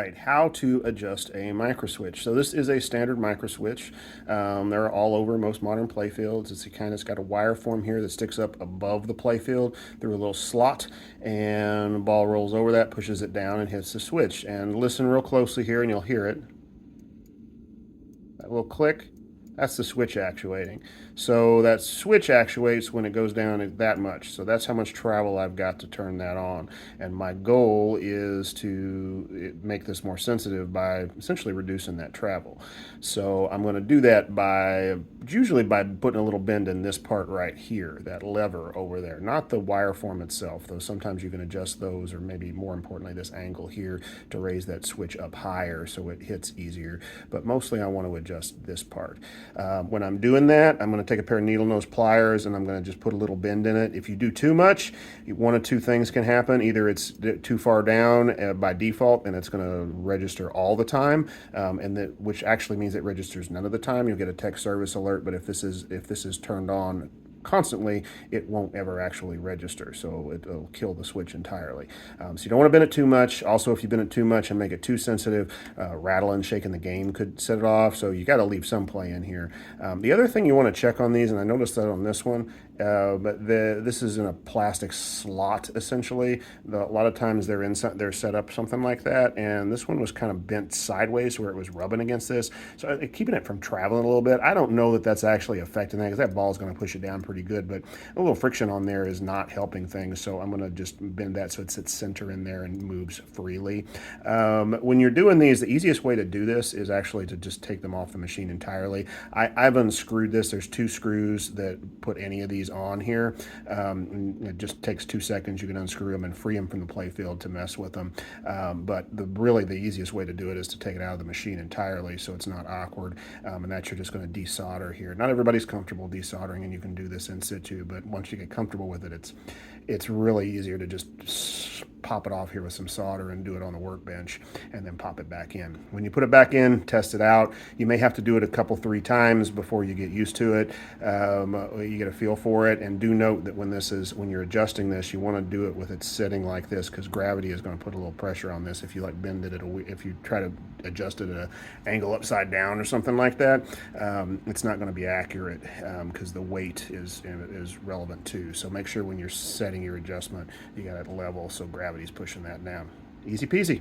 right, how to adjust a microswitch. So this is a standard microswitch. They're all over most modern playfields. It's got a wire form here that sticks up above the playfield through a little slot, and the ball rolls over that, pushes it down, and hits the switch. And listen real closely here, and you'll hear it. That little click. That's the switch actuating. So that switch actuates when it goes down that much. So that's how much travel I've got to turn that on. And my goal is to make this more sensitive by essentially reducing that travel. So I'm going to do that usually by putting a little bend in this part right here, that lever over there, not the wire form itself, though sometimes you can adjust those, or maybe more importantly, this angle here to raise that switch up higher so it hits easier. But mostly I want to adjust this part. When I'm doing that, I'm going to take a pair of needle nose pliers and I'm going to just put a little bend in it. If you do too much, one of two things can happen. Either it's too far down by default and it's going to register all the time, which actually means it registers none of the time. You'll get a tech service alert, but if this is turned on constantly, it won't ever actually register, so it'll kill the switch entirely. So you don't want to bend it too much. Also, if you bend it too much and make it too sensitive, rattling, shaking the game could set it off, so you got to leave some play in here. The other thing you want to check on these, and I noticed that on this one, but this is in a plastic slot essentially. A lot of times they're set up something like that, and this one was kind of bent sideways where it was rubbing against this, so keeping it from traveling a little bit. I don't know that that's actually affecting that, because that ball is going to push it down pretty good, but a little friction on there is not helping things, so I'm going to just bend that so it sits center in there and moves freely. When you're doing these, the easiest way to do this is actually to just take them off the machine entirely. I've unscrewed this. There's two screws that put any of these on here. It just takes 2 seconds. You can unscrew them and free them from the playfield to mess with them. But really the easiest way to do it is to take it out of the machine entirely so it's not awkward. And that you're just going to desolder here. Not everybody's comfortable desoldering, and you can do this in situ, but once you get comfortable with it, it's really easier to just pop it off here with some solder and do it on the workbench and then pop it back in. When you put it back in, test it out. You may have to do it a couple, 3 times before you get used to it. You get a feel for it, and do note that when you're adjusting this, you want to do it with it sitting like this, because gravity is going to put a little pressure on this. If you bend it, if you try to adjust it at an angle upside down or something like that, it's not going to be accurate, because the weight is relevant too. So make sure when you're setting your adjustment, you got it level so gravity's pushing that down. Easy peasy.